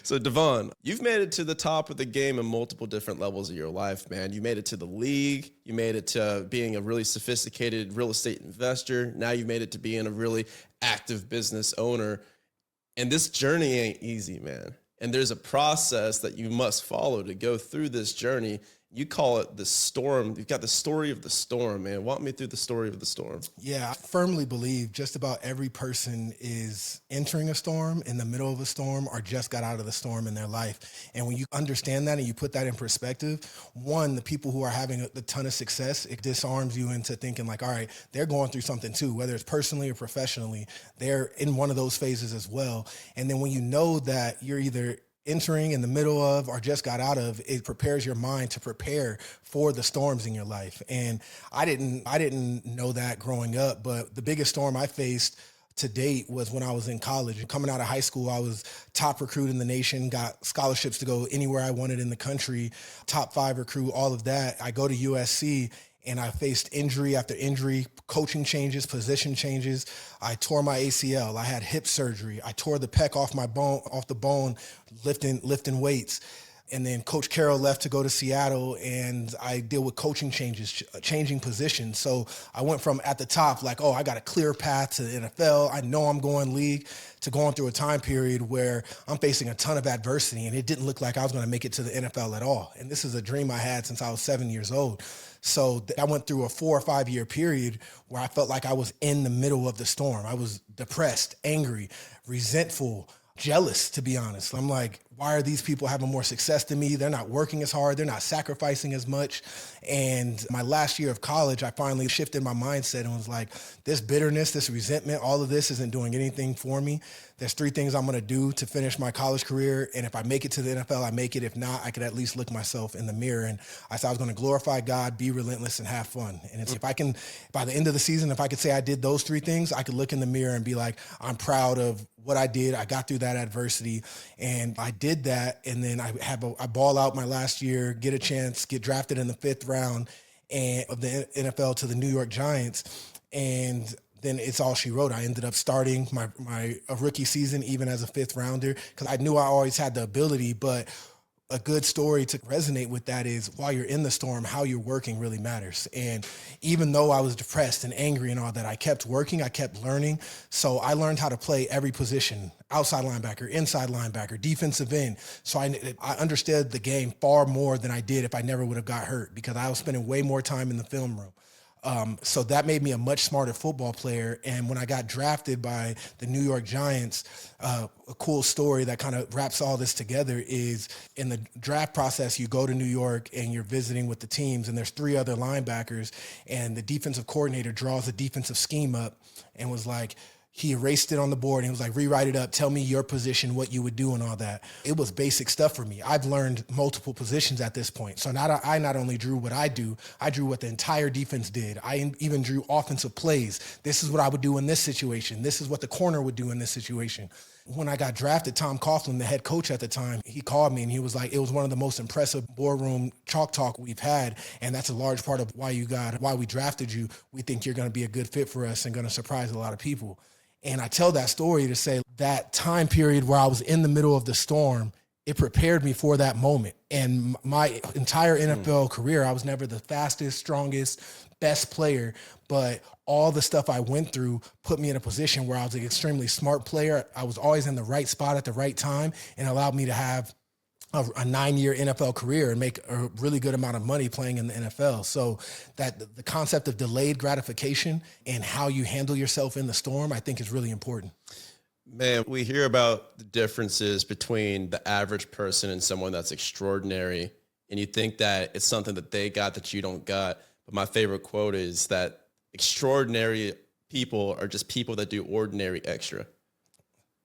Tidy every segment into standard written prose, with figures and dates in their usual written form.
So Devon, you've made it to the top of the game in multiple different levels of your life, man. You made it to the league. You made it to being a really sophisticated real estate investor. Now you've made it to being a really active business owner. And this journey ain't easy, man. And there's a process that you must follow to go through this journey. You call it the storm. You've got the story of the storm, man. Walk me through the story of the storm. Yeah, I firmly believe just about every person is entering a storm, in the middle of a storm, or just got out of the storm in their life. And when you understand that and you put that in perspective, one, the people who are having a ton of success, it disarms you into thinking like, all right, they're going through something too, whether it's personally or professionally. They're in one of those phases as well. And then when you know that you're either entering, in the middle of, or just got out of, it prepares your mind to prepare for the storms in your life. And I didn't know that growing up, but the biggest storm I faced to date was when I was in college. Coming out of high school, I was top recruit in the nation, got scholarships to go anywhere I wanted in the country, top 5 recruit, all of that. I go to USC and I faced injury after injury, coaching changes, position changes. I tore my ACL. I had hip surgery. I tore the pec off the bone, lifting weights. And then Coach Carroll left to go to Seattle, and I deal with coaching changes, changing positions. So I went from at the top, like, oh, I got a clear path to the NFL. I know I'm going league, to going through a time period where I'm facing a ton of adversity, and it didn't look like I was going to make it to the NFL at all. And this is a dream I had since I was 7 years old. So I went through a 4 or 5 year period where I felt like I was in the middle of the storm. I was depressed, angry, resentful, jealous, to be honest. I'm like, why are these people having more success than me? They're not working as hard. They're not sacrificing as much. And my last year of college, I finally shifted my mindset and was like, this bitterness, this resentment, all of this isn't doing anything for me. There's 3 things I'm going to do to finish my college career. And if I make it to the NFL, I make it. If not, I could at least look myself in the mirror. And I said I was going to glorify God, be relentless, and have fun. And if I can, by the end of the season, if I could say I did those 3 things, I could look in the mirror and be like, I'm proud of what I did. I got through that adversity, and I did that. And then I ball out my last year, get a chance, get drafted in the 5th round of the NFL to the New York Giants. And then it's all she wrote. I ended up starting my rookie season, even as a 5th rounder, because I knew I always had the ability. But a good story to resonate with that is, while you're in the storm, how you're working really matters. And even though I was depressed and angry and all that, I kept working, I kept learning. So I learned how to play every position: outside linebacker, inside linebacker, defensive end. So I understood the game far more than I did if I never would have got hurt, because I was spending way more time in the film room. So that made me a much smarter football player. And when I got drafted by the New York Giants, a cool story that kind of wraps all this together is, in the draft process, you go to New York and you're visiting with the teams, and there's 3 other linebackers, and the defensive coordinator draws a defensive scheme up and was like, he erased it on the board and he was like, rewrite it up. Tell me your position, what you would do and all that. It was basic stuff for me. I've learned multiple positions at this point. So I not only drew what I do, I drew what the entire defense did. I even drew offensive plays. This is what I would do in this situation. This is what the corner would do in this situation. When I got drafted, Tom Coughlin, the head coach at the time, he called me and he was like, it was one of the most impressive boardroom chalk talk we've had. And that's a large part of why we drafted you. We think you're going to be a good fit for us and going to surprise a lot of people. And I tell that story to say that time period where I was in the middle of the storm, it prepared me for that moment. And my entire NFL career, I was never the fastest, strongest, best player, but all the stuff I went through put me in a position where I was an extremely smart player. I was always in the right spot at the right time, and allowed me to have a 9-year NFL career and make a really good amount of money playing in the NFL. So that the concept of delayed gratification and how you handle yourself in the storm, I think, is really important. Man, we hear about the differences between the average person and someone that's extraordinary, and you think that it's something that they got that you don't got. But my favorite quote is that extraordinary people are just people that do ordinary extra.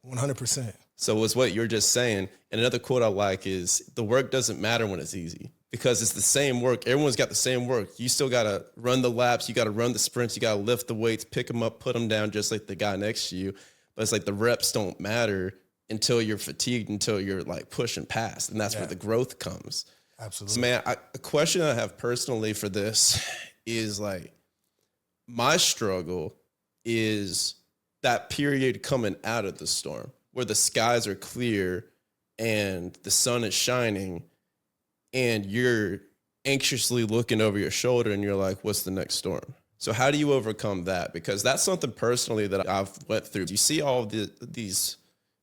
100%. So it's what you're just saying. And another quote I like is, the work doesn't matter when it's easy, because it's the same work. Everyone's got the same work. You still got to run the laps. You got to run the sprints. You got to lift the weights, pick them up, put them down, just like the guy next to you. But it's like the reps don't matter until you're fatigued, until you're like pushing past. And that's where the growth comes. Absolutely. So man, a question I have personally for this is, like, my struggle is that period coming out of the storm where the skies are clear and the sun is shining and you're anxiously looking over your shoulder and you're like, what's the next storm? So how do you overcome that? Because that's something personally that I've went through. You see all these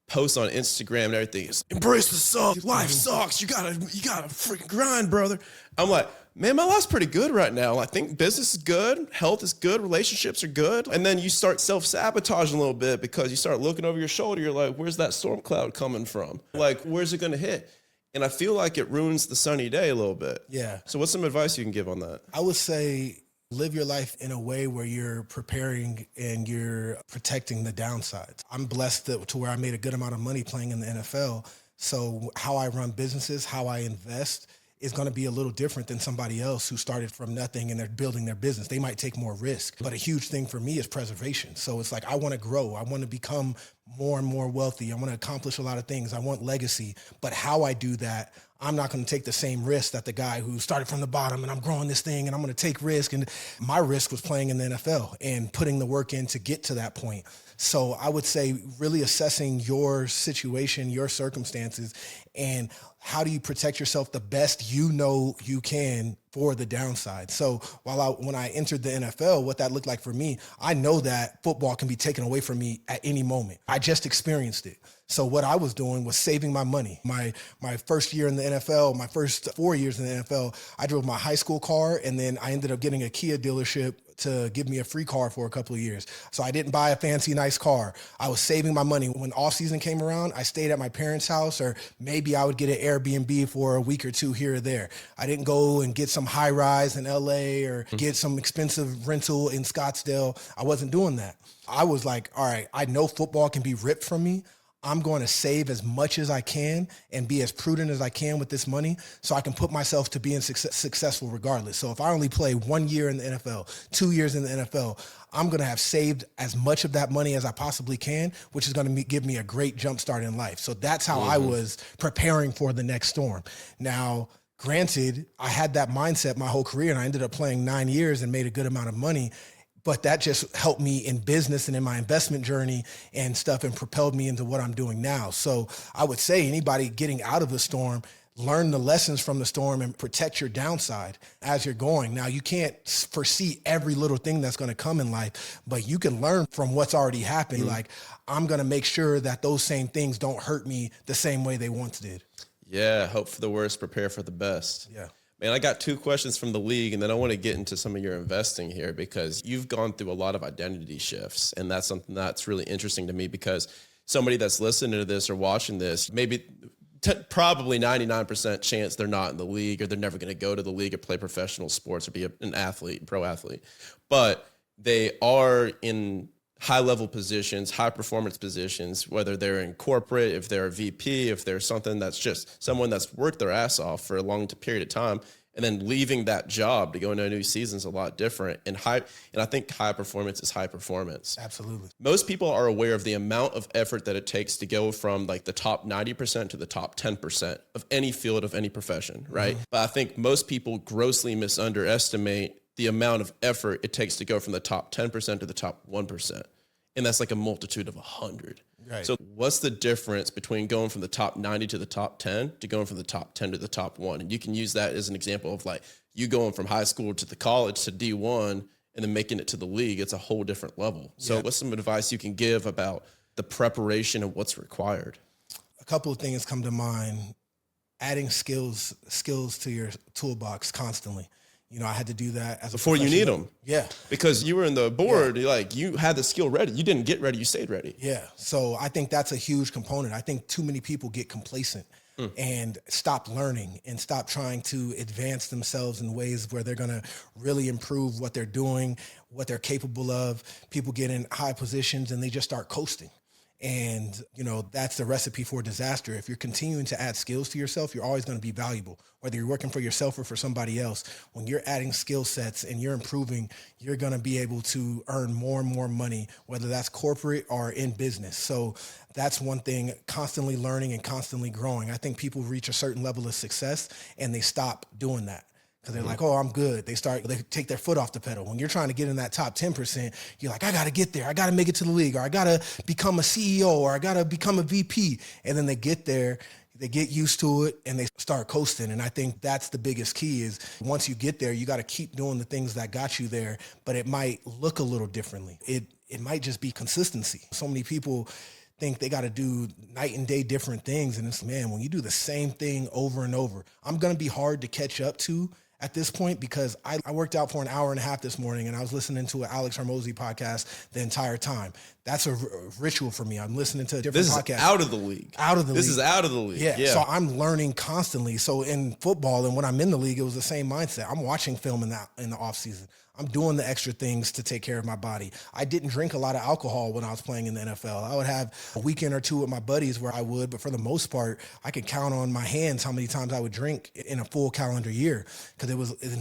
posts on Instagram and everything. It's, embrace the suck. Life sucks. You gotta freaking grind, brother. I'm like, man, my life's pretty good right now. I think business is good. Health is good. Relationships are good. And then you start self-sabotaging a little bit because you start looking over your shoulder. You're like, where's that storm cloud coming from? Like, where's it going to hit? And I feel like it ruins the sunny day a little bit. Yeah. So what's some advice you can give on that? I would say live your life in a way where you're preparing and you're protecting the downsides. I'm blessed to where I made a good amount of money playing in the NFL. So how I run businesses, how I invest is going to be a little different than somebody else who started from nothing and they're building their business. They might take more risk, but a huge thing for me is preservation. So it's like, I want to grow. I want to become more and more wealthy. I want to accomplish a lot of things. I want legacy, but how I do that, I'm not going to take the same risk that the guy who started from the bottom and I'm growing this thing and I'm going to take risk. And my risk was playing in the NFL and putting the work in to get to that point. So I would say really assessing your situation, your circumstances, and how do you protect yourself the best you know you can for the downside. So when I entered the NFL, what that looked like for me, I know that football can be taken away from me at any moment. I just experienced it. So what I was doing was saving my money. My first year in the NFL, my first 4 years in the NFL, I drove my high school car, and then I ended up getting a Kia dealership to give me a free car for a couple of years. So I didn't buy a fancy, nice car. I was saving my money. When off season came around, I stayed at my parents' house, or maybe I would get an Airbnb for a week or two here or there. I didn't go and get some high rise in LA or get some expensive rental in Scottsdale. I wasn't doing that. I was like, all right, I know football can be ripped from me. I'm going to save as much as I can and be as prudent as I can with this money so I can put myself to being successful regardless. So if I only play 1 year in the NFL, 2 years in the NFL, I'm going to have saved as much of that money as I possibly can, which is going to give me a great jump start in life. So that's how I was preparing for the next storm. Now, granted, I had that mindset my whole career, and I ended up playing 9 years and made a good amount of money. But that just helped me in business and in my investment journey and stuff, and propelled me into what I'm doing now. So I would say anybody getting out of the storm, learn the lessons from the storm and protect your downside as you're going. Now, you can't foresee every little thing that's going to come in life, but you can learn from what's already happened. Like, I'm going to make sure that those same things don't hurt me the same way they once did. Yeah, hope for the worst, prepare for the best. Yeah. Man, I got 2 questions from the league, and then I want to get into some of your investing here, because you've gone through a lot of identity shifts, and that's something that's really interesting to me, because somebody that's listening to this or watching this, maybe probably 99% chance they're not in the league, or they're never going to go to the league or play professional sports or be an athlete, pro athlete, but they are in high-level positions, high-performance positions, whether they're in corporate, if they're a VP, if they're something that's just someone that's worked their ass off for a long period of time, and then leaving that job to go into a new season is a lot different. And I think high performance is high performance. Absolutely. Most people are aware of the amount of effort that it takes to go from like the top 90% to the top 10% of any field, of any profession, right? But I think most people grossly misunderestimate the amount of effort it takes to go from the top 10% to the top 1%. And that's like a multitude of 100. Right. So what's the difference between going from the top 90 to the top 10 to going from the top 10 to the top 1? And you can use that as an example of like you going from high school to the college to D1 and then making it to the league. It's a whole different level. So what's some advice you can give about the preparation and what's required? A couple of things come to mind. Adding skills to your toolbox constantly. You know, I had to do that as before you need them. Yeah. Because you were in the board, like you had the skill ready. You didn't get ready, you stayed ready. Yeah. So I think that's a huge component. I think too many people get complacent and stop learning and stop trying to advance themselves in ways where they're going to really improve what they're doing, what they're capable of. People get in high positions and they just start coasting. And, you know, that's the recipe for disaster. If you're continuing to add skills to yourself, you're always going to be valuable, whether you're working for yourself or for somebody else. When you're adding skill sets and you're improving, you're going to be able to earn more and more money, whether that's corporate or in business. So that's one thing, constantly learning and constantly growing. I think people reach a certain level of success and they stop doing that. Because they're like, oh, I'm good. They take their foot off the pedal. When you're trying to get in that top 10%, you're like, I got to get there. I got to make it to the league, or I got to become a CEO, or I got to become a VP. And then they get there. They get used to it and they start coasting. And I think that's the biggest key is once you get there, you got to keep doing the things that got you there, but it might look a little differently. It might just be consistency. So many people think they got to do night and day different things. And it's, man, when you do the same thing over and over, I'm going to be hard to catch up to at this point because I worked out for an hour and a half this morning and I was listening to an Alex Hormozy podcast the entire time. That's a ritual for me. I'm listening to a different podcast. This is out of the league. This is out of the league. Yeah. So I'm learning constantly. So in football and when I'm in the league, it was the same mindset. I'm watching film in the off season. I'm doing the extra things to take care of my body. I didn't drink a lot of alcohol when I was playing in the NFL. I would have a weekend or two with my buddies where I would, but for the most part, I could count on my hands how many times I would drink in a full calendar year because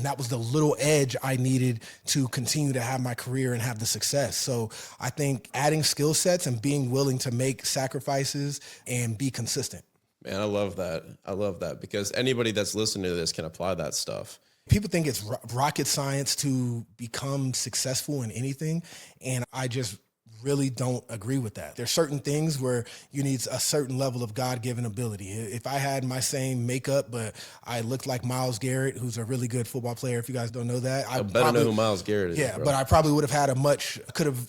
that was the little edge I needed to continue to have my career and have the success. So I think adding skill sets and being willing to make sacrifices and be consistent. Man, I love that. I love that because anybody that's listening to this can apply that stuff. People think it's rocket science to become successful in anything, and I just really don't agree with that. There's certain things where you need a certain level of God-given ability. If I had my same makeup, but I looked like Myles Garrett, who's a really good football player, if you guys don't know that. I better know who Myles Garrett is. Yeah, bro. But I probably would have could have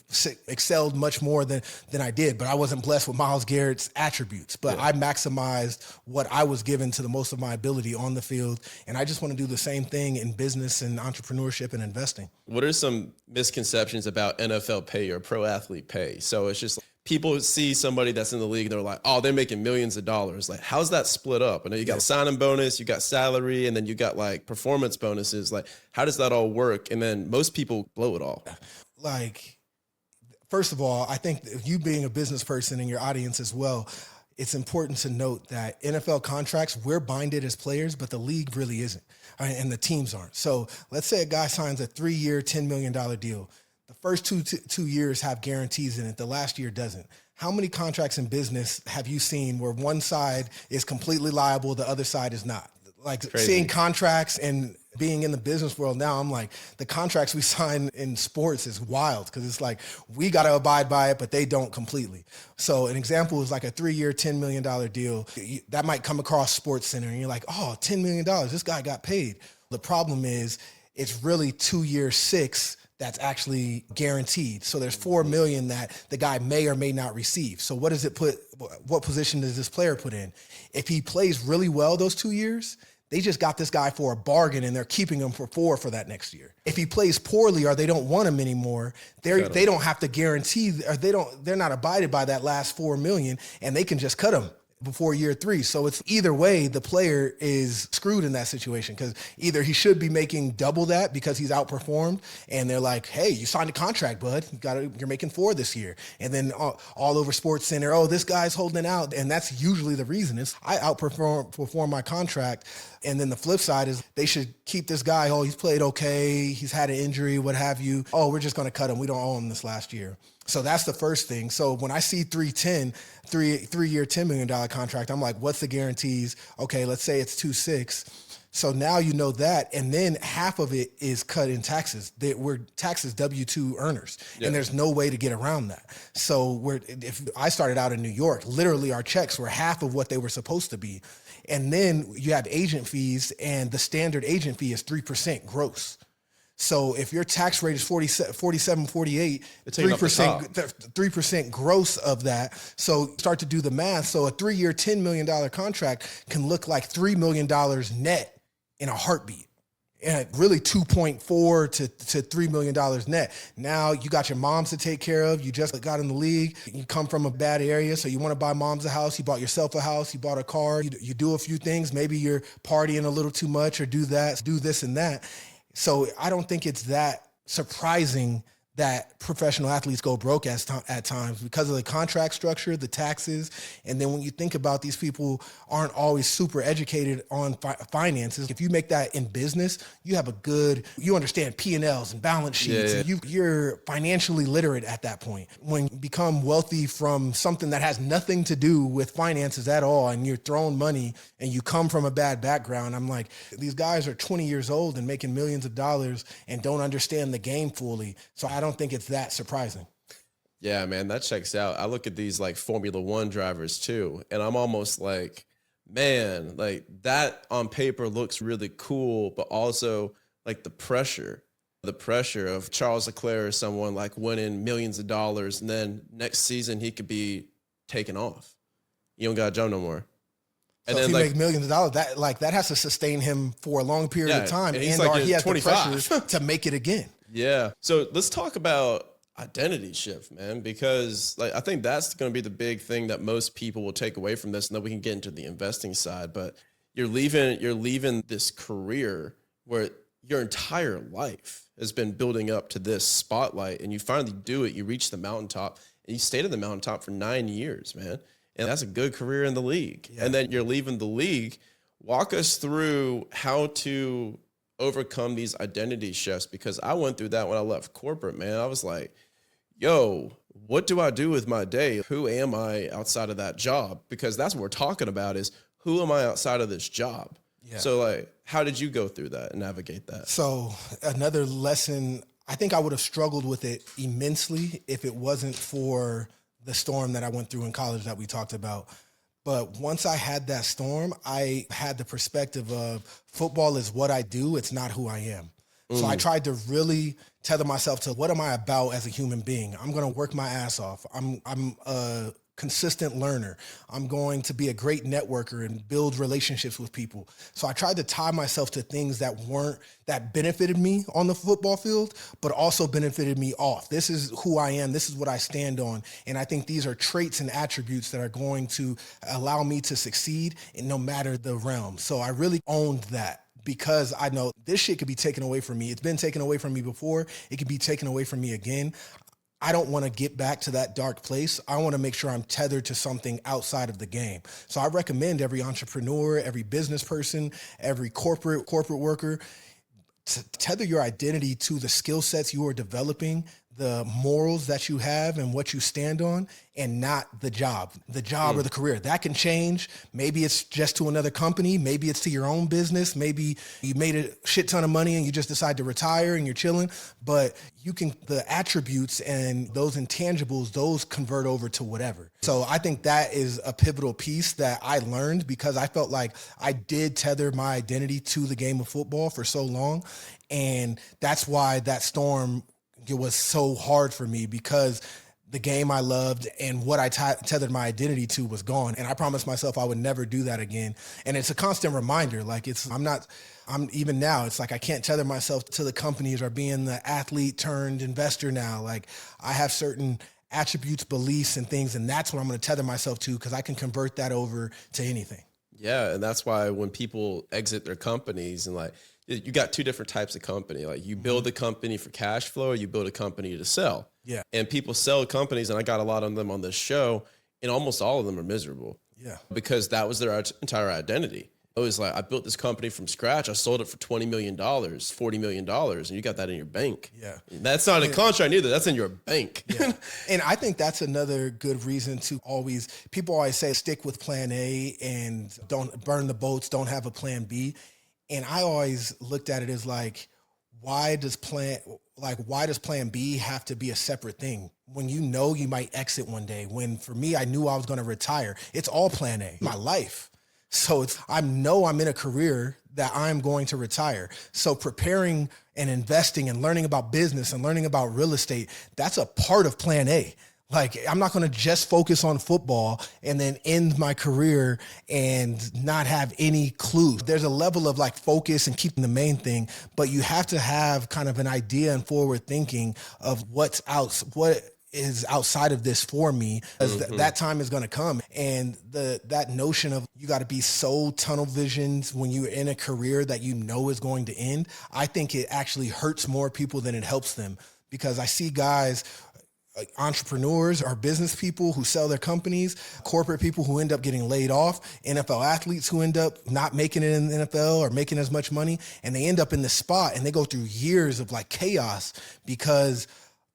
excelled much more than I did, but I wasn't blessed with Myles Garrett's attributes. But I maximized what I was given to the most of my ability on the field, and I just want to do the same thing in business and entrepreneurship and investing. What are some misconceptions about NFL pay or pro athlete pay? So it's just people see somebody that's in the league, they're like, oh, they're making millions of dollars. Like, how's that split up? I know you got signing bonus, you got salary, and then you got like performance bonuses. Like, how does that all work? And then most people blow it all. Like, first of all, I think you being a business person and your audience as well, it's important to note that NFL contracts, we're binded as players, but the league really isn't, and the teams aren't. So let's say a guy signs a 3-year, $10 million deal. The first two years have guarantees in it. The last year doesn't. How many contracts in business have you seen where one side is completely liable, the other side is not? Like seeing contracts and being in the business world now, I'm like, the contracts we sign in sports is wild because it's like, we got to abide by it, but they don't completely. So an example is like a 3-year, $10 million deal. That might come across Sports Center and you're like, oh, $10 million, this guy got paid. The problem is it's really 2 years, 6 that's actually guaranteed. So there's $4 million that the guy may or may not receive. So what position does this player put in? If he plays really well those 2 years, they just got this guy for a bargain and they're keeping him for 4 for that next year. If he plays poorly or they don't want him anymore, they don't have to guarantee, or they're not abided by that last $4 million and they can just cut him before year 3. So it's either way, the player is screwed in that situation because either he should be making double that because he's outperformed and they're like, hey, you signed a contract, bud. You're making 4 this year. And then all over Sports Center, oh, this guy's holding out. And that's usually the reason is I outperform my contract. And then the flip side is they should keep this guy. Oh, he's played okay. He's had an injury, what have you. Oh, we're just going to cut him. We don't owe him this last year. So that's the first thing. So when I see 3-year, $10 million contract, I'm like, what's the guarantees? Okay, let's say it's 2-6. So now you know that, and then half of it is cut in taxes. We're taxes W-2 earners, and there's no way to get around that. So if I started out in New York, literally our checks were half of what they were supposed to be. And then you have agent fees, and the standard agent fee is 3% gross. So if your tax rate is 47, 48, 3% gross of that. So start to do the math. So a 3-year, $10 million contract can look like $3 million net in a heartbeat. And really 2.4 to $3 million net. Now you got your moms to take care of. You just got in the league. You come from a bad area, so you want to buy moms a house. You bought yourself a house. You bought a car. You do a few things. Maybe you're partying a little too much or do this and that. So I don't think it's that surprising that professional athletes go broke at times because of the contract structure, the taxes. And then when you think about these people aren't always super educated on finances. If you make that in business, you understand P&Ls and balance sheets. Yeah. And you're financially literate at that point. When you become wealthy from something that has nothing to do with finances at all, and you're throwing money and you come from a bad background, I'm like, these guys are 20 years old and making millions of dollars and don't understand the game fully. So I don't think it's that surprising. Yeah, man, that checks out. I look at these like Formula One drivers too, and I'm almost like, Man, like that on paper looks really cool, but also like the pressure of Charles Leclerc or someone like winning millions of dollars, and then next season he could be taken off. You don't got to jump no more. So And if then he like, makes millions of dollars, that has to sustain him for a long period yeah, of time, and he's and like or he has 25. the pressure to make it again. Yeah. So let's talk about identity shift, man, because like I think that's going to be the big thing that most people will take away from this, and then we can get into the investing side. But you're leaving this career where your entire life has been building up to this spotlight, and you finally do it. You reach the mountaintop, and you stayed at the mountaintop for 9 years, man. And that's a good career in the league. Yeah. And then you're leaving the league. Walk us through how to overcome these identity shifts, because I went through that when I left corporate, man. I was like, yo, what do I do with my day? Who am I outside of that job? Because that's what we're talking about, is who am I outside of this job? Yeah. So like, how did you go through that and navigate that? So another lesson, I think I would have struggled with it immensely if it wasn't for the storm that I went through in college that we talked about. But once I had that storm, I had the perspective of football is what I do. It's not who I am. So I tried to really tether myself to what am I about as a human being? I'm going to work my ass off. I'm a consistent learner. I'm going to be a great networker and build relationships with people. So I tried to tie myself to things that benefited me on the football field, but also benefited me off. This is who I am. This is what I stand on. And I think these are traits and attributes that are going to allow me to succeed in no matter the realm. So I really owned that, because I know this shit could be taken away from me. It's been taken away from me before. It could be taken away from me again. I don't want to get back to that dark place. I want to make sure I'm tethered to something outside of the game. So I recommend every entrepreneur, every business person, every corporate worker, to tether your identity to the skill sets you are developing, the morals that you have and what you stand on, and not the job or the career. That can change. Maybe it's just to another company. Maybe it's to your own business. Maybe you made a shit ton of money and you just decide to retire and you're chilling. But the attributes and those intangibles, those convert over to whatever. So I think that is a pivotal piece that I learned, because I felt like I did tether my identity to the game of football for so long. And that's why that storm, it was so hard for me, because the game I loved and what I tethered my identity to was gone. And I promised myself I would never do that again. And it's a constant reminder. Like even now, it's like I can't tether myself to the companies or being the athlete turned investor now. Like I have certain attributes, beliefs, and things, and that's what I'm going to tether myself to, because I can convert that over to anything. Yeah, and that's why when people exit their companies, and like, you got two different types of company. Like you build a company for cash flow, or you build a company to sell. Yeah. And people sell companies, and I got a lot of them on this show, and almost all of them are miserable. Yeah. Because that was their entire identity. It was like, I built this company from scratch. I sold it for $20 million, $40 million, and you got that in your bank. Yeah. That's not a contract either. That's in your bank. Yeah. And I think that's another good reason to people always say, stick with plan A and don't burn the boats, don't have a plan B. And I always looked at it as like, why does plan B have to be a separate thing when you know you might exit one day? When for me, I knew I was going to retire. It's all plan A, my life. So I know I'm in a career that I'm going to retire. So preparing and investing and learning about business and learning about real estate, that's a part of plan A. Like, I'm not going to just focus on football and then end my career and not have any clues. There's a level of like focus and keeping the main thing, but you have to have kind of an idea and forward thinking of what is outside of this for me, as that time is going to come. And that notion of you got to be so tunnel visioned when you're in a career that you know is going to end, I think it actually hurts more people than it helps them, because I see guys, entrepreneurs or business people who sell their companies, corporate people who end up getting laid off, NFL athletes who end up not making it in the NFL or making as much money, and they end up in this spot and they go through years of like chaos because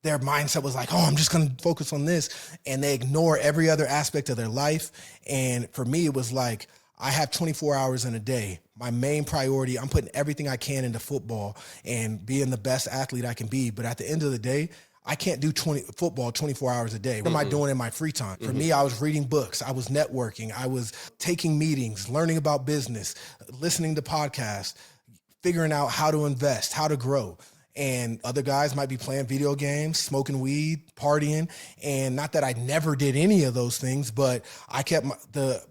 their mindset was like, oh, I'm just going to focus on this. And they ignore every other aspect of their life. And for me, it was like, I have 24 hours in a day. My main priority, I'm putting everything I can into football and being the best athlete I can be. But at the end of the day, I can't do football 24 hours a day. What am I doing in my free time? For me, I was reading books. I was networking. I was taking meetings, learning about business, listening to podcasts, figuring out how to invest, how to grow. And other guys might be playing video games, smoking weed, partying. And not that I never did any of those things, but I kept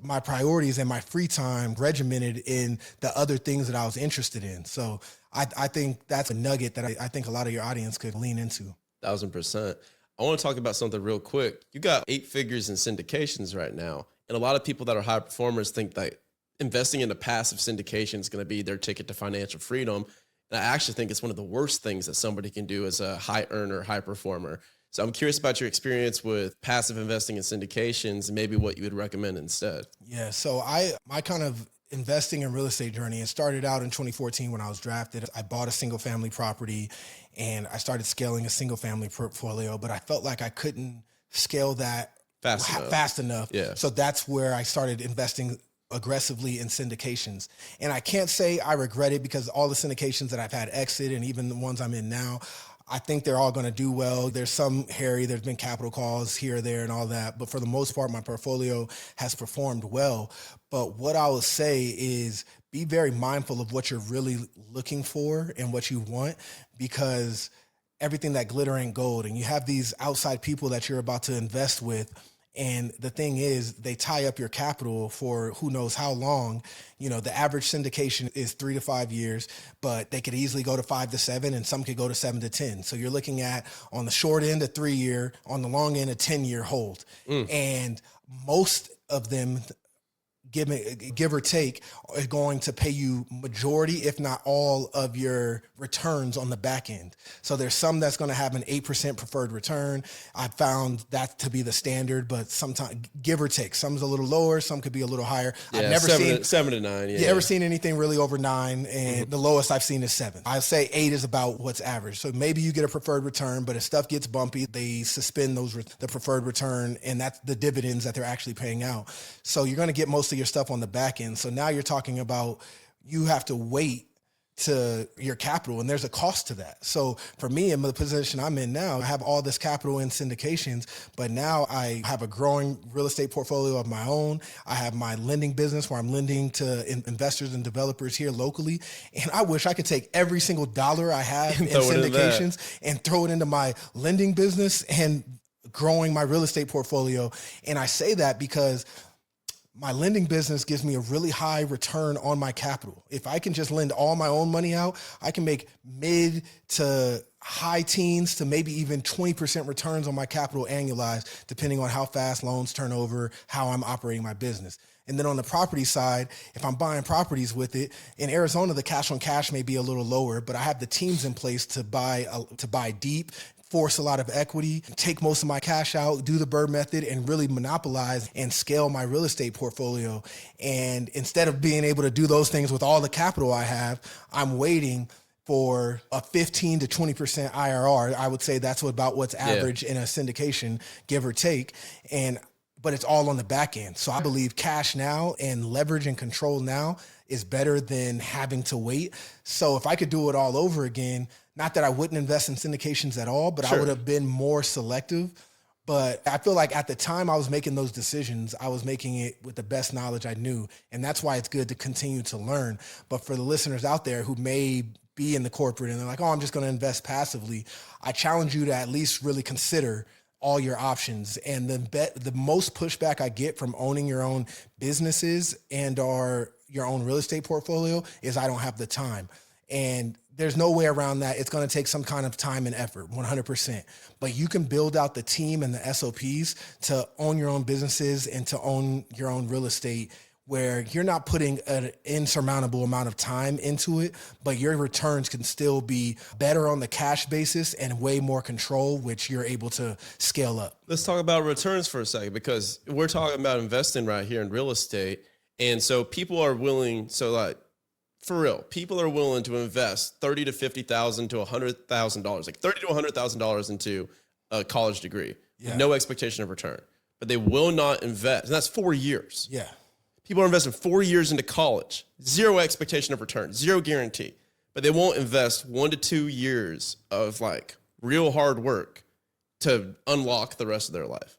my priorities and my free time regimented in the other things that I was interested in. So I think that's a nugget that I think a lot of your audience could lean into. 1,000%. I want to talk about something real quick. You got 8 figures in syndications right now. And a lot of people that are high performers think that investing in a passive syndication is going to be their ticket to financial freedom. And I actually think it's one of the worst things that somebody can do as a high earner, high performer. So I'm curious about your experience with passive investing in syndications and maybe what you would recommend instead. Yeah. So my kind of investing in real estate journey, it started out in 2014 when I was drafted. I bought a single family property and I started scaling a single family portfolio, but I felt like I couldn't scale that fast enough. Yeah. So that's where I started investing aggressively in syndications. And I can't say I regret it because all the syndications that I've had exit and even the ones I'm in now, I think they're all going to do well. There's some there's been capital calls here, there, and all that. But for the most part, my portfolio has performed well. But what I will say is be very mindful of what you're really looking for and what you want, because everything that glitter ain't gold. And you have these outside people that you're about to invest with. And the thing is, they tie up your capital for who knows how long. You know, the average syndication is 3 to 5 years, but they could easily go to 5 to 7, and some could go to 7 to 10. So you're looking at, on the short end, a 3-year, on the long end, a 10-year hold. And most of them, give or take, are going to pay you majority, if not all, of your returns on the back end. So there's some that's going to have an 8% preferred return. I found that to be the standard, but sometimes, give or take, some's a little lower, some could be a little higher. Yeah, I've never seen 7 to 9. Yeah. You ever seen anything really over 9? And the lowest I've seen is 7. I'd say 8 is about what's average. So maybe you get a preferred return, but if stuff gets bumpy, they suspend the preferred return, and that's the dividends that they're actually paying out. So you're going to get most of your stuff on the back end. So now you're talking about you have to wait to your capital, and there's a cost to that. So for me, in the position I'm in now, I have all this capital in syndications, but now I have a growing real estate portfolio of my own. I have my lending business where I'm lending to investors and developers here locally. And I wish I could take every single dollar I have in syndications and throw it into my lending business and growing my real estate portfolio. And I say that because my lending business gives me a really high return on my capital. If I can just lend all my own money out, I can make mid to high teens to maybe even 20% returns on my capital annualized, depending on how fast loans turn over, how I'm operating my business. And then on the property side, if I'm buying properties with it, in Arizona, the cash on cash may be a little lower, but I have the teams in place to buy deep, force a lot of equity, take most of my cash out, do the Bird method, and really monopolize and scale my real estate portfolio. And instead of being able to do those things with all the capital I have, I'm waiting for a 15 to 20% IRR. I would say that's about what's average in a syndication, give or take. But it's all on the back end. So I believe cash now and leverage and control now is better than having to wait. So if I could do it all over again, not that I wouldn't invest in syndications at all, but I would have been more selective. But I feel like at the time I was making those decisions, I was making it with the best knowledge I knew. And that's why it's good to continue to learn. But for the listeners out there who may be in the corporate and they're like, oh, I'm just going to invest passively, I challenge you to at least really consider all your options. And the most pushback I get from owning your own businesses and your own real estate portfolio is I don't have the time. And there's no way around that. It's going to take some kind of time and effort, 100%. But you can build out the team and the SOPs to own your own businesses and to own your own real estate, where you're not putting an insurmountable amount of time into it, but your returns can still be better on the cash basis and way more control, which you're able to scale up. Let's talk about returns for a second, because we're talking about investing right here in real estate. And so people are willing, for real, people are willing to invest $30,000 to $50,000 to $100,000, like $30,000 to $100,000 into a college degree, with no expectation of return. But they will not invest, and that's 4 years. Yeah. People are investing 4 years into college, zero expectation of return, zero guarantee. But they won't invest 1 to 2 years of like real hard work to unlock the rest of their life.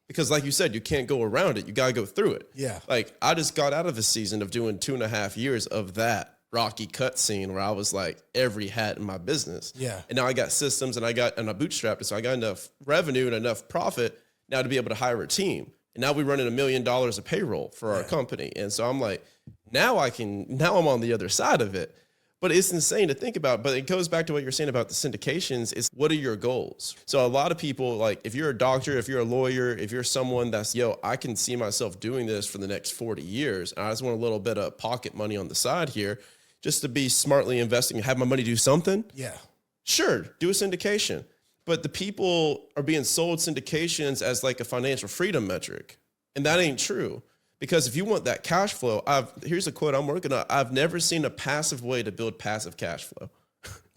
Because like you said, you can't go around it. You got to go through it. Yeah. Like I just got out of a season of doing 2.5 years of that rocky cut scene where I was like every hat in my business. Yeah. And now I got systems and I bootstrapped it. So I got enough revenue and enough profit now to be able to hire a team. And now we're running $1 million of payroll for our company. And so I'm like, now I'm on the other side of it. But it's insane to think about. But it goes back to what you're saying about the syndications is what are your goals? So a lot of people, like if you're a doctor, if you're a lawyer, if you're someone that's, I can see myself doing this for the next 40 years. And I just want a little bit of pocket money on the side here just to be smartly investing and have my money do something. Yeah. Sure, do a syndication. But the people are being sold syndications as like a financial freedom metric. And that ain't true. Because if you want that cash flow, here's a quote I'm working on. I've never seen a passive way to build passive cash flow.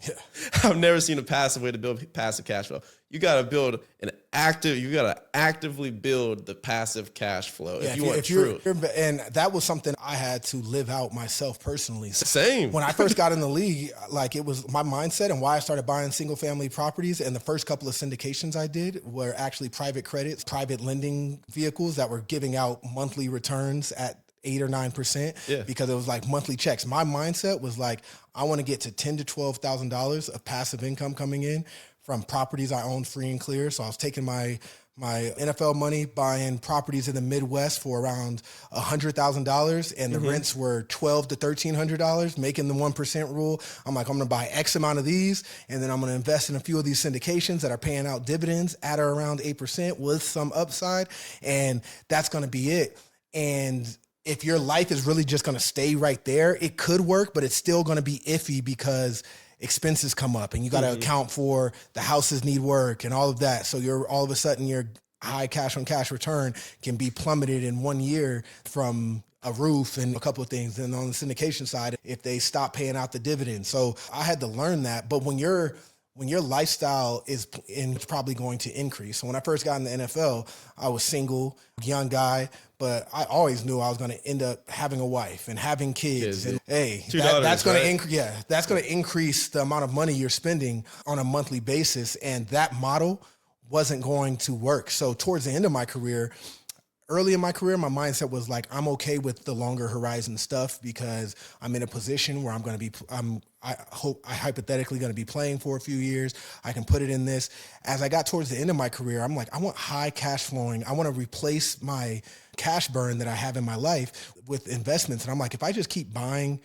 Yeah. I've never seen a passive way to build passive cash flow. You got to actively build the passive cash flow if you want truth. And that was something I had to live out myself personally. Same. When I first got in the league, like it was my mindset and why I started buying single family properties. And the first couple of syndications I did were actually private credits, private lending vehicles that were giving out monthly returns at 8 or 9% because it was like monthly checks. My mindset was like, I want to get to $10,000 to $12,000 of passive income coming in from properties I owned free and clear. So I was taking my NFL money, buying properties in the Midwest for around $100,000, and the rents were $1,200 to $1,300, making the 1% rule. I'm like, I'm going to buy X amount of these, and then I'm going to invest in a few of these syndications that are paying out dividends at or around 8% with some upside, and that's going to be it. And if your life is really just going to stay right there, it could work, but it's still going to be iffy because expenses come up and you got to account for the houses need work and all of that. So all of a sudden your high cash on cash return can be plummeted in 1 year from a roof and a couple of things. And on the syndication side, if they stop paying out the dividends. So I had to learn that. But when your lifestyle is probably going to increase. So when I first got in the NFL, I was single, young guy, but I always knew I was going to end up having a wife and having kids. And hey, that's going to increase. Yeah, that's going to increase the amount of money you're spending on a monthly basis. And that model wasn't going to work. So towards the end of my career, early in my career, my mindset was like, I'm okay with the longer horizon stuff because I'm in a position where I hypothetically going to be playing for a few years. I can put it in this. As I got towards the end of my career, I'm like, I want high cash flowing. I want to replace my cash burn that I have in my life with investments. And I'm like, if I just keep buying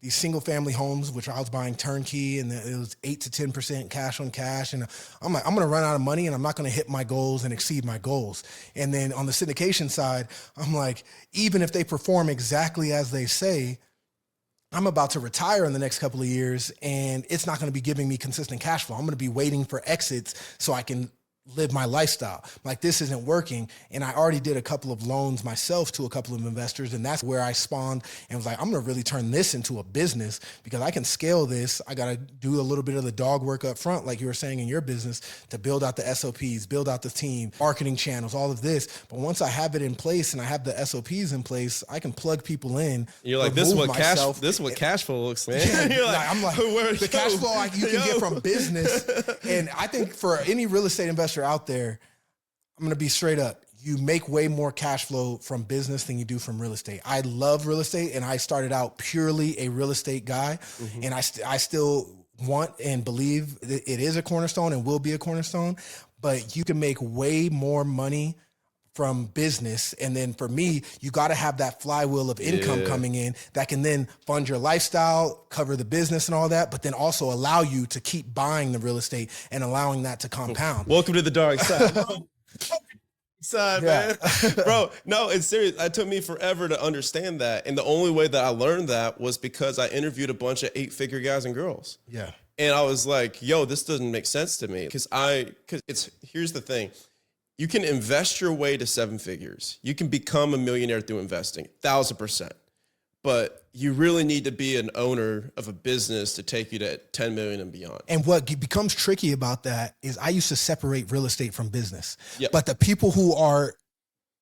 these single family homes, which I was buying turnkey, and it was 8 to 10% cash on cash. And I'm like, I'm going to run out of money and I'm not going to hit my goals and exceed my goals. And then on the syndication side, I'm like, even if they perform exactly as they say, I'm about to retire in the next couple of years and it's not going to be giving me consistent cash flow. I'm going to be waiting for exits so I can live my lifestyle. Like, this isn't working. And I already did a couple of loans myself to a couple of investors. And that's where I spawned and was like, I'm going to really turn this into a business because I can scale this. I got to do a little bit of the dog work up front, like you were saying in your business, to build out the SOPs, build out the team, marketing channels, all of this. But once I have it in place and I have the SOPs in place, I can plug people in. You're like, this is what cash flow looks, man. Yeah, You're like, I'm like, the cash flow you can get from business. And I think for any real estate investor out there, I'm going to be straight up. You make way more cash flow from business than you do from real estate. I love real estate and I started out purely a real estate guy. And I still want and believe that it is a cornerstone and will be a cornerstone, but you can make way more money from business. And then for me, you got to have that flywheel of income coming in that can then fund your lifestyle, cover the business and all that, but then also allow you to keep buying the real estate and allowing that to compound. Welcome to the dark side. Man. Bro, no, it's serious. It took me forever to understand that. And the only way that I learned that was because I interviewed a bunch of 8-figure guys and girls. Yeah. And I was like, yo, this doesn't make sense to me. Here's the thing. You can invest your way to 7 figures. You can become a millionaire through investing, 1,000%. But you really need to be an owner of a business to take you to 10 million and beyond. And what becomes tricky about that is I used to separate real estate from business. Yep. But the people who are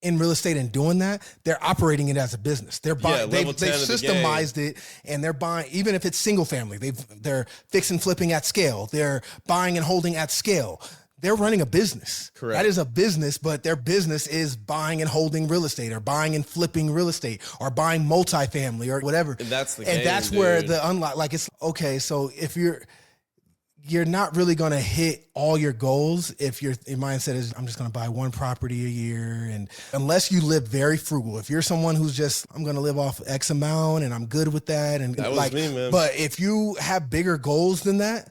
in real estate and doing that, they're operating it as a business. They're buying, they've systemized it, and they're buying, even if it's single family, they're fix and flipping at scale. They're buying and holding at scale. they're running a business. Correct. That is a business, but their business is buying and holding real estate, or buying and flipping real estate, or buying multifamily or whatever. And that's the and game, that's dude. where the unlock, like, it's okay. So if you're not really going to hit all your goals if your mindset is, I'm just going to buy one property a year. And unless you live very frugal, if you're someone who's just, I'm going to live off X amount and I'm good with that. And that was like, me, man. But if you have bigger goals than that,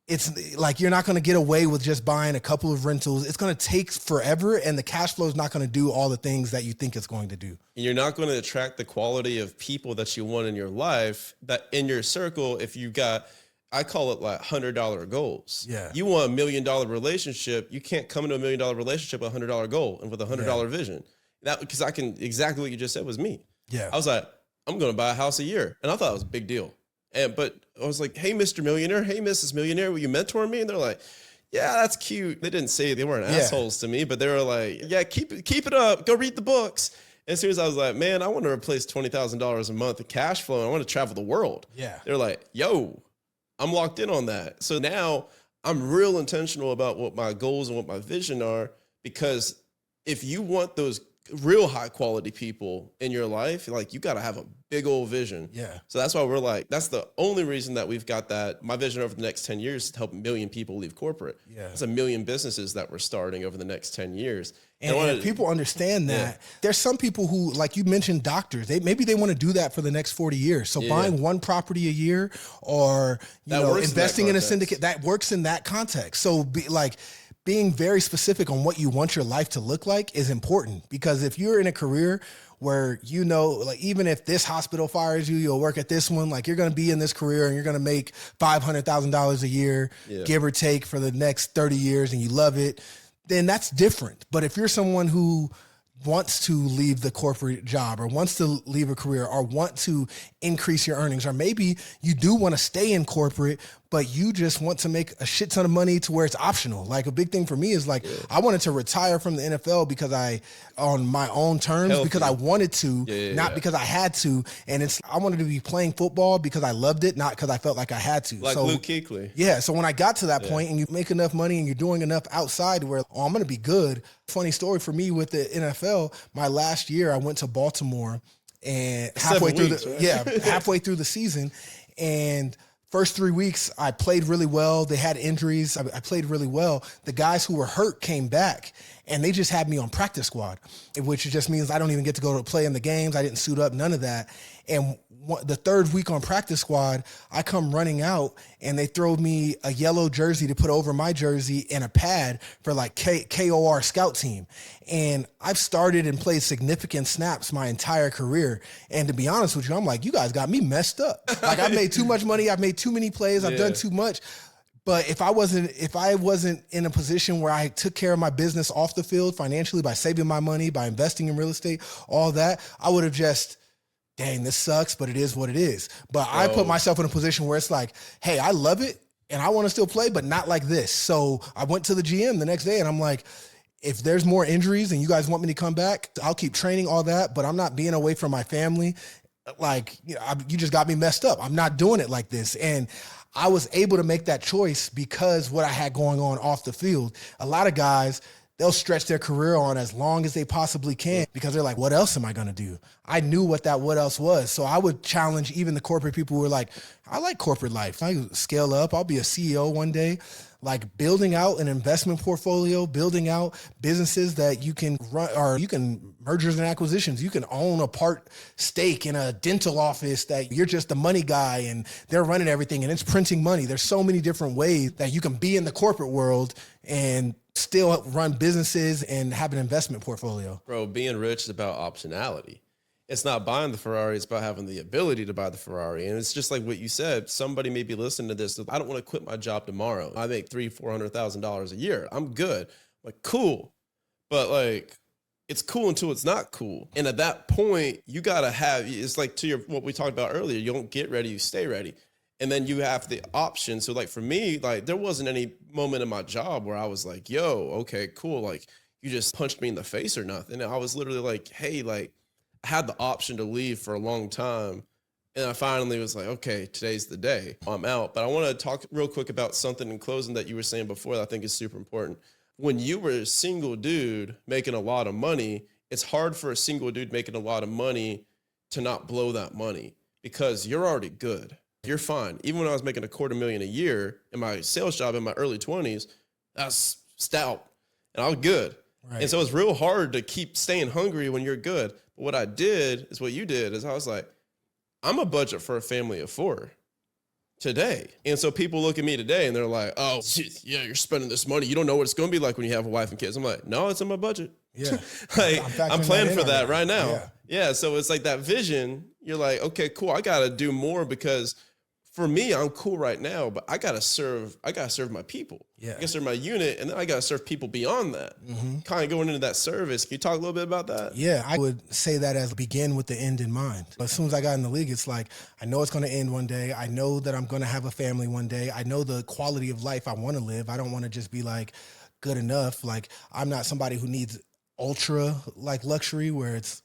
it's like, you're not going to get away with just buying a couple of rentals. It's going to take forever, and the cash flow is not going to do all the things that you think it's going to do. And you're not going to attract the quality of people that you want in your life, that in your circle. If you got, I call it like $100 goals. Yeah. You want $1 million relationship. You can't come into $1 million relationship with a $100 goal and with a $100 vision. That, because I can, exactly what you just said was me. Yeah. I was like, I'm going to buy a house a year. And I thought it was a big deal. But I was like, hey, Mr. Millionaire, hey, Mrs. Millionaire, will you mentor me? And they're like, yeah, that's cute. They didn't say they weren't assholes to me, but they were like, yeah, keep it up. Go read the books. And as soon as I was like, man, I want to replace $20,000 a month of cash flow, and I want to travel the world. Yeah. They're like, yo, I'm locked in on that. So now I'm real intentional about what my goals and what my vision are, because if you want those real high quality people in your life, like, you got to have a big old vision. Yeah. So that's why we're like, that's the only reason that we've got that. My vision over the next 10 years is to help 1 million people leave corporate. Yeah. It's 1 million businesses that we're starting over the next 10 years. And if people understand that, there's some people who, like you mentioned, doctors, maybe they want to do that for the next 40 years. So buying one property a year, or investing in a syndicate, that works in that context. So being very specific on what you want your life to look like is important, because if you're in a career where, like, even if this hospital fires you, you'll work at this one, like, you're going to be in this career and you're going to make $500,000 a year, give or take, for the next 30 years, and you love it, then that's different. But if you're someone who wants to leave the corporate job, or wants to leave a career, or want to increase your earnings, or maybe you do want to stay in corporate, but you just want to make a shit ton of money to where it's optional. Like, a big thing for me is, like, I wanted to retire from the NFL because on my own terms, because I wanted to, not because I had to. And I wanted to be playing football because I loved it, not because I felt like I had to. Like Luke Kuechly. Yeah. So when I got to that point, and you make enough money and you're doing enough outside where, I'm going to be good. Funny story for me with the NFL, my last year, I went to Baltimore, and halfway through the season, and first 3 weeks, I played really well. They had injuries. I played really well. The guys who were hurt came back, and they just had me on practice squad, which just means I don't even get to go to play in the games. I didn't suit up, none of that. And the third week on practice squad, I come running out, and they throw me a yellow jersey to put over my jersey and a pad for like KOR scout team. And I've started and played significant snaps my entire career. And to be honest with you, I'm like, you guys got me messed up. Like, I've made too much money. I've made too many plays. I've done too much. But if I wasn't in a position where I took care of my business off the field financially, by saving my money, by investing in real estate, all that, I would have just, dang, this sucks, but it is what it is. But I put myself in a position where it's like, hey, I love it and I want to still play, but not like this. So I went to the GM the next day, and I'm like, if there's more injuries and you guys want me to come back, I'll keep training, all that, but I'm not being away from my family. Like, you just got me messed up. I'm not doing it like this. And I was able to make that choice because what I had going on off the field. A lot of guys, they'll stretch their career on as long as they possibly can because they're like, what else am I going to do? I knew what else was. So I would challenge even the corporate people who were like, I like corporate life. I scale up. I'll be a CEO one day. Like, building out an investment portfolio, building out businesses that you can run, or you can mergers and acquisitions. You can own a part stake in a dental office that you're just the money guy and they're running everything and it's printing money. There's so many different ways that you can be in the corporate world and still run businesses and have an investment portfolio. Bro, being rich is about optionality. It's not buying the Ferrari, it's about having the ability to buy the Ferrari. And it's just like what you said, somebody may be listening to this. I don't want to quit my job tomorrow. I make $300,000-$400,000 a year. I'm good. Like, cool. But like, it's cool until it's not cool. And at that point, you got to have, it's like to what we talked about earlier, you don't get ready, you stay ready. And then you have the option. So like for me, like there wasn't any moment in my job where I was like, yo, okay, cool. Like you just punched me in the face or nothing. And I was literally like, hey, like, I had the option to leave for a long time And I finally was like, okay, today's the day. I'm out. But I want to talk real quick about something in closing that you were saying before that I think is super important. When you were a single dude making a lot of money, it's hard for a single dude making a lot of money to not blow that money because you're already good. You're fine. Even when I was making $250,000 a year in my sales job in my early 20s, that's stout and I was good. Right. And so it's real hard to keep staying hungry when you're good. But what I did is what you did is I was like, I'm a budget for a family of 4 today. And so people look at me today and they're like, oh, yeah, you're spending this money. You don't know what it's going to be like when you have a wife and kids. I'm like, no, it's in my budget. Yeah. I'm planning for that right now. Yeah. So it's like that vision. You're like, okay, cool. I got to do more because for me, I'm cool right now, but I got to serve my people. Yeah. I got to serve my unit, and then I got to serve people beyond that. Kind of going into that service. Can you talk a little bit about that? Yeah, I would say that as begin with the end in mind. But as soon as I got in the league, it's like, I know it's going to end one day. I know that I'm going to have a family one day. I know the quality of life I want to live. I don't want to just be like good enough. Like, I'm not somebody who needs ultra like luxury where it's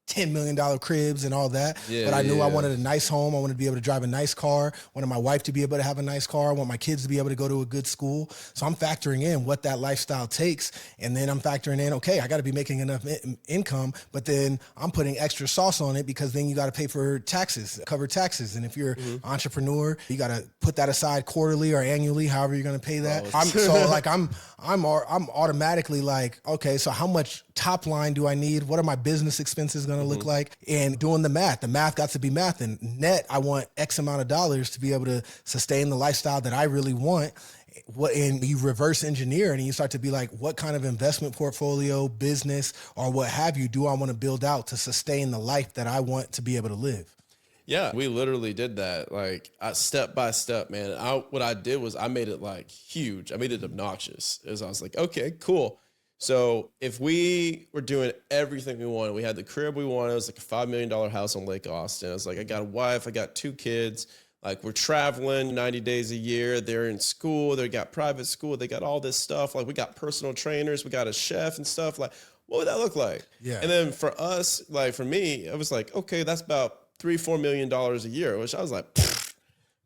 $10 million cribs and all that. Yeah, but I knew I wanted a nice home. I wanted to be able to drive a nice car. I wanted my wife to be able to have a nice car. I want my kids to be able to go to a good school. So I'm factoring in what that lifestyle takes. And then I'm factoring in, okay, I got to be making enough income, but then I'm putting extra sauce on it because then you got to pay for taxes, cover taxes. And if you're an entrepreneur, you got to put that aside quarterly or annually, however you're going to pay that. I'm automatically like, okay, so how much top line do I need? What are my business expenses going to look like? And doing the math got to be math. And net, I want X amount of dollars to be able to sustain the lifestyle that I really want. And you reverse engineer and you start to be like, what kind of investment portfolio, business, or what have you do I want to build out to sustain the life that I want to be able to live? Yeah, we literally did that, like step by step, man. What I did was I made it like huge. I made it obnoxious. I was like, okay, cool. So if we were doing everything we wanted, we had the crib we wanted. It was like a $5 million house on Lake Austin. I was like, I got a wife, I got 2 kids. Like, we're traveling 90 days a year. They're in school. They got private school. They got all this stuff. Like, we got personal trainers. We got a chef and stuff. Like, what would that look like? Yeah. And then for us, like for me, I was like, okay, that's about $3-4 million a year, which I was like,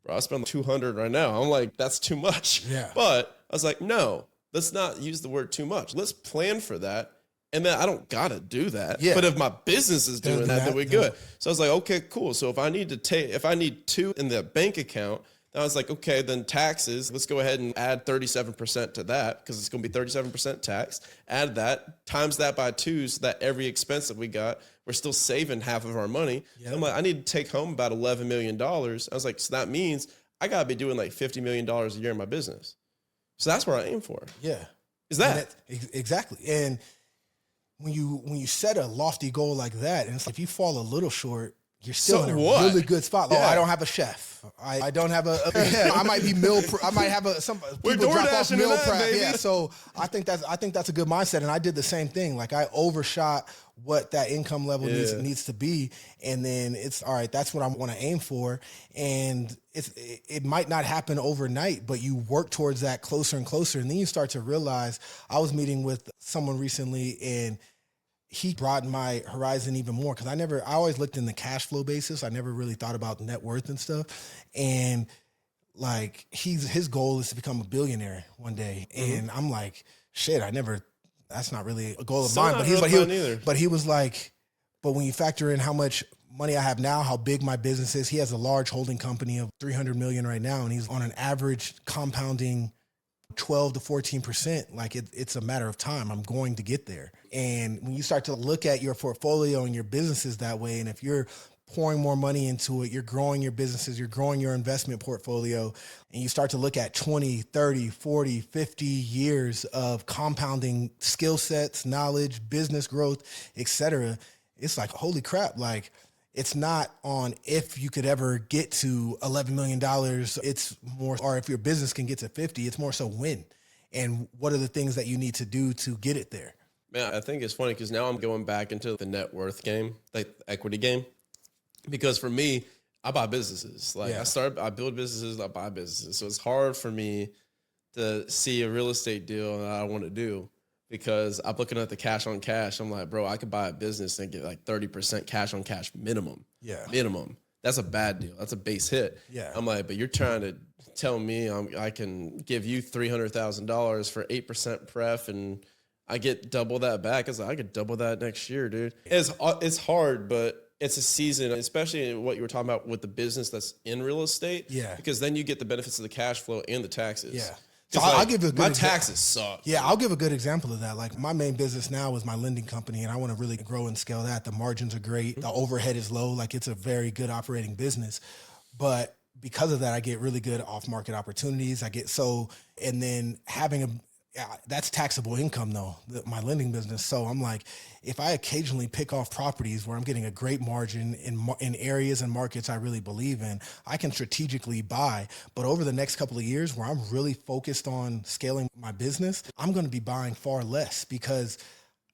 bro, I spend 200 right now. I'm like, that's too much. Yeah. But I was like, no, let's not use the word too much. Let's plan for that. And then I don't gotta do that. Yeah. But if my business is doing that, then we're good. So I was like, okay, cool. So if I need 2 in the bank account, then I was like, okay, then taxes, let's go ahead and add 37% to that because it's gonna be 37% tax. Add that, times that by 2 so that every expense that we got, we're still saving half of our money. Yeah. I'm like, I need to take home about $11 million. I was like, so that means I gotta be doing like $50 million a year in my business. So that's where I aim for. Yeah. Is that? Exactly. And when you set a lofty goal like that, and it's like if you fall a little short, you're still in a really good spot. Yeah. Oh, I don't have a chef. I don't have I might be I might have some people drop off meal prep. Baby. Yeah. So I think that's a good mindset. And I did the same thing. Like, I overshot what that income level needs to be. And then it's all right, that's what I want to aim for. And it might not happen overnight, but you work towards that closer and closer. And then you start to realize, I was meeting with someone recently and he broadened my horizon even more because I always looked in the cash flow basis. I never really thought about net worth and stuff. And like, his goal is to become a billionaire one day. And I'm like, shit, that's not really a goal of mine. But he was like, but when you factor in how much money I have now, how big my business is, he has a large holding company of $300 million right now. And he's on an average compounding 12 to 14%. Like, it's a matter of time. I'm going to get there. And when you start to look at your portfolio and your businesses that way, and if you're pouring more money into it, you're growing your businesses, you're growing your investment portfolio, and you start to look at 20, 30, 40, 50 years of compounding skill sets, knowledge, business growth, etc., it's like, holy crap, like, it's not on if you could ever get to $11 million. It's more, or if your business can get to 50, it's more so when. And what are the things that you need to do to get it there? Man, I think it's funny because now I'm going back into the net worth game, like the equity game. Because for me, I buy businesses. Like, I build businesses, I buy businesses. So it's hard for me to see a real estate deal that I want to do. Because I'm looking at the cash on cash. I'm like, bro, I could buy a business and get like 30% cash on cash minimum. Yeah. Minimum. that's a bad deal. That's a base hit. Yeah. I'm like, but you're trying to tell me I can give you $300,000 for 8% pref and I get double that back. I was like, I could double that next year, dude. It's hard, but it's a season, especially what you were talking about with the business that's in real estate. Yeah. Because then you get the benefits of the cash flow and the taxes. Yeah. So I'll give you a good my taxes suck. Yeah, I'll give a good example of that. Like my main business now is my lending company, and I want to really grow and scale that. The margins are great. The overhead is low. Like it's a very good operating business. But because of that, I get really good off-market opportunities. And then having that's taxable income though, my lending business. So I'm like, if I occasionally pick off properties where I'm getting a great margin in areas and markets I really believe in, I can strategically buy. But over the next couple of years where I'm really focused on scaling my business, I'm going to be buying far less because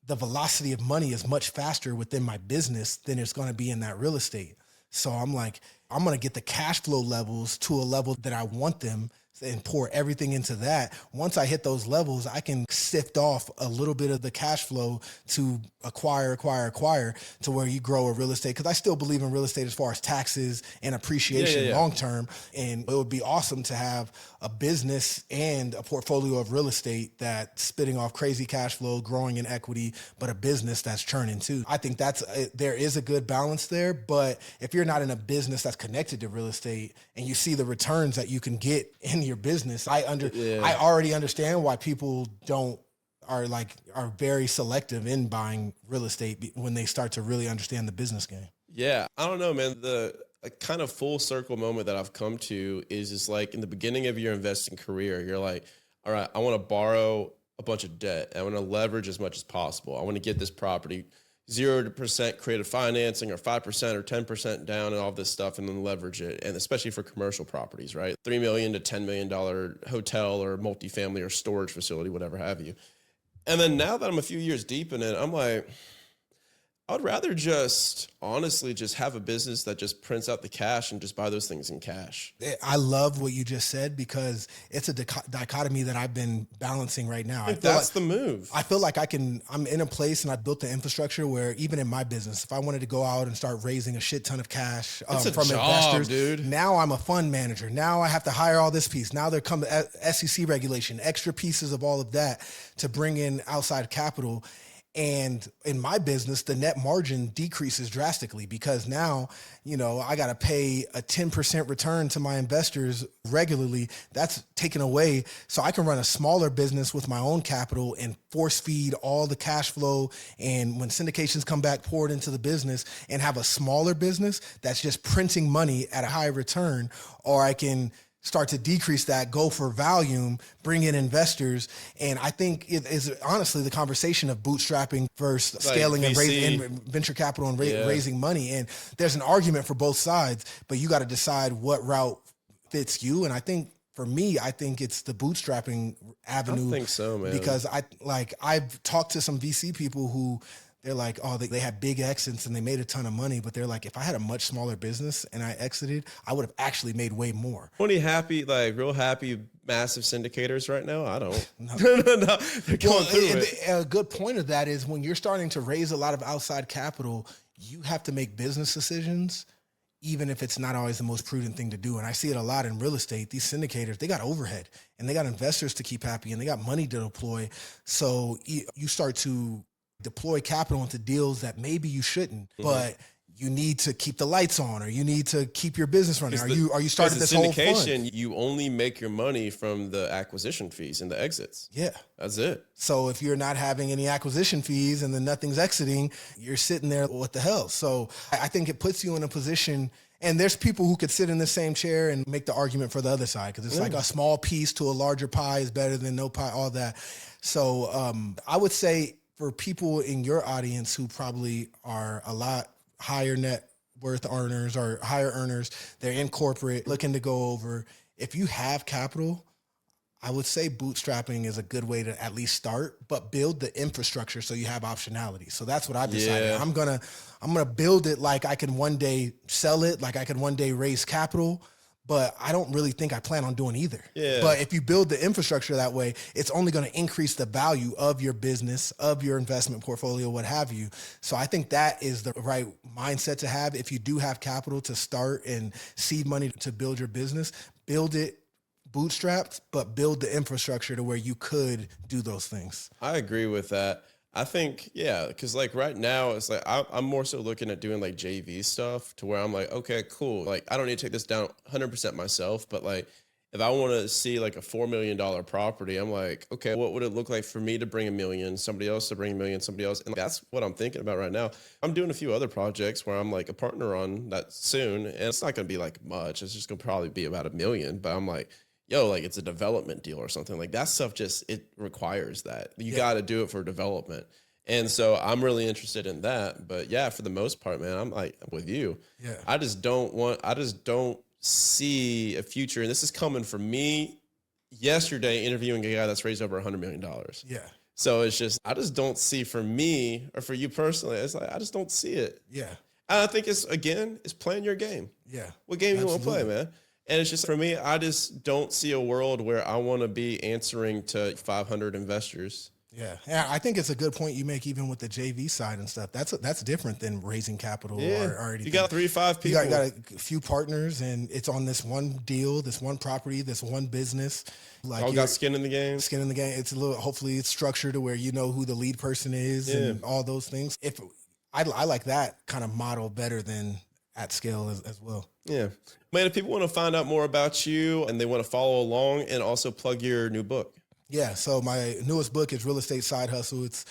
the velocity of money is much faster within my business than it's going to be in that real estate. So I'm like, I'm going to get the cash flow levels to a level that I want them and pour everything into that. Once I hit those levels, I can sift off a little bit of the cash flow to acquire to where you grow a real estate. Cause I still believe in real estate as far as taxes and appreciation long-term. And it would be awesome to have a business and a portfolio of real estate that's spitting off crazy cash flow, growing in equity, but a business that's churning too. I think there is a good balance there, but if you're not in a business that's connected to real estate and you see the returns that you can get in your business, I already understand why people are very selective in buying real estate when they start to really understand the business game. Yeah, I don't know, man. A kind of full circle moment that I've come to is just like in the beginning of your investing career, you're like, all right, I want to borrow a bunch of debt. I want to leverage as much as possible. I want to get this property 0% creative financing or 5% or 10% down and all this stuff and then leverage it. And especially for commercial properties, right? $3 million to $10 million hotel or multifamily or storage facility, whatever have you. And then now that I'm a few years deep in it, I'm like, I'd rather just honestly just have a business that just prints out the cash and just buy those things in cash. I love what you just said because it's a dichotomy that I've been balancing right now. That's the move. I feel like I'm in a place and I built the infrastructure where even in my business, if I wanted to go out and start raising a shit ton of cash from investors, dude. Now I'm a fund manager. Now I have to hire all this piece. Now there comes SEC regulation, extra pieces of all of that to bring in outside capital. And in my business, the net margin decreases drastically because now, I got to pay a 10% return to my investors regularly. That's taken away. So I can run a smaller business with my own capital and force feed all the cash flow. And when syndications come back, pour it into the business and have a smaller business that's just printing money at a high return. Or I can start to decrease that, go for volume, bring in investors. And I think it is honestly the conversation of bootstrapping versus scaling and raising venture capital and raising money. And there's an argument for both sides, but you got to decide what route fits you. And I think for me, it's the bootstrapping avenue. I think so, man. Because I've talked to some VC people who they're like, oh, they had big exits and they made a ton of money. But they're like, if I had a much smaller business and I exited, I would have actually made way more. Any real happy, massive syndicators right now? I don't. No. No, they're going through it. A good point of that is when you're starting to raise a lot of outside capital, you have to make business decisions, even if it's not always the most prudent thing to do. And I see it a lot in real estate. These syndicators, they got overhead and they got investors to keep happy and they got money to deploy. So you start to deploy capital into deals that maybe you shouldn't, but you need to keep the lights on, or you need to keep your business running. Are you starting this whole fund? You only make your money from the acquisition fees and the exits. Yeah. That's it. So if you're not having any acquisition fees and then nothing's exiting, you're sitting there, what the hell? So I think it puts you in a position, and there's people who could sit in the same chair and make the argument for the other side, because it's like a small piece to a larger pie is better than no pie, all that. So I would say, for people in your audience who probably are a lot higher net worth earners or higher earners, they're in corporate looking to go over. If you have capital, I would say bootstrapping is a good way to at least start, but build the infrastructure so you have optionality. So that's what I've decided. I'm gonna build it like I can one day sell it, like I can one day raise capital, but I don't really think I plan on doing either. Yeah. But if you build the infrastructure that way, it's only going to increase the value of your business, of your investment portfolio, what have you. So I think that is the right mindset to have. If you do have capital to start and seed money to build your business, build it bootstrapped, but build the infrastructure to where you could do those things. I agree with that. I think, yeah, because like right now, it's like I'm more so looking at doing like JV stuff to where I'm like, okay, cool. Like I don't need to take this down 100% myself, but like if I want to see like a $4 million property, I'm like, okay, what would it look like for me to bring $1 million, somebody else to bring $1 million, somebody else? And that's what I'm thinking about right now. I'm doing a few other projects where I'm like a partner on that soon, and it's not going to be like much. It's just going to probably be about $1 million, but I'm like, yo, like it's a development deal or something. Like that stuff it requires that. You got to do it for development. And so I'm really interested in that. But yeah, for the most part, man, I'm like with you. Yeah. I just don't see a future. And this is coming from me yesterday interviewing a guy that's raised over $100 million. Yeah. So it's just, I just don't see for me or for you personally, it's like, I just don't see it. Yeah. And I think it's playing your game. Yeah. What game you want to play, man? And it's just, for me, I just don't see a world where I want to be answering to 500 investors. Yeah. Yeah, I think it's a good point you make, even with the JV side and stuff. That's different than raising capital or anything. You got 3-5 people. You got a few partners, and it's on this one deal, this one property, this one business. Like all got skin in the game. Skin in the game. It's a little, hopefully it's structured to where you know who the lead person is and all those things. If I like that kind of model better than at scale as well. Yeah. Man, if people want to find out more about you and they want to follow along and also plug your new book. Yeah, so my newest book is Real Estate Side Hustle. It's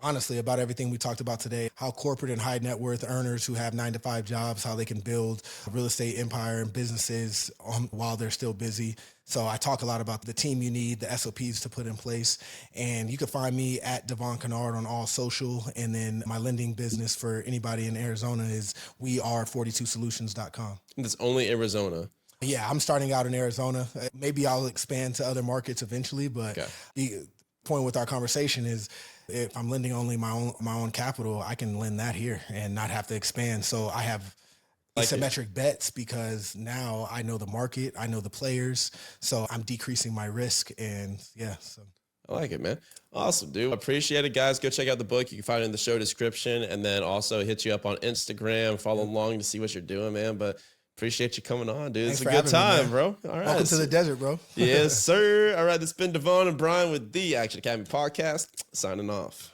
honestly about everything we talked about today, how corporate and high net worth earners who have 9-to-5 jobs, how they can build a real estate empire and businesses while they're still busy. So I talk a lot about the team you need, the SOPs to put in place. And you can find me at Devon Kennard on all social. And then my lending business for anybody in Arizona is weare42solutions.com. And it's only Arizona. Yeah, I'm starting out in Arizona. Maybe I'll expand to other markets eventually, but the point with our conversation is if I'm lending only my own capital, I can lend that here and not have to expand. So I have asymmetric bets because now I know the market, I know the players, so I'm decreasing my risk. And so I like it, man. Awesome, dude. Appreciate it, guys. Go check out the book. You can find it in the show description, and then also hit you up on Instagram, follow along to see what you're doing, man. But appreciate you coming on, dude. It's a good time, bro. All right. Welcome to the desert, bro. Yes, sir. All right. This has been Devon and Brian with the Action Academy podcast, signing off.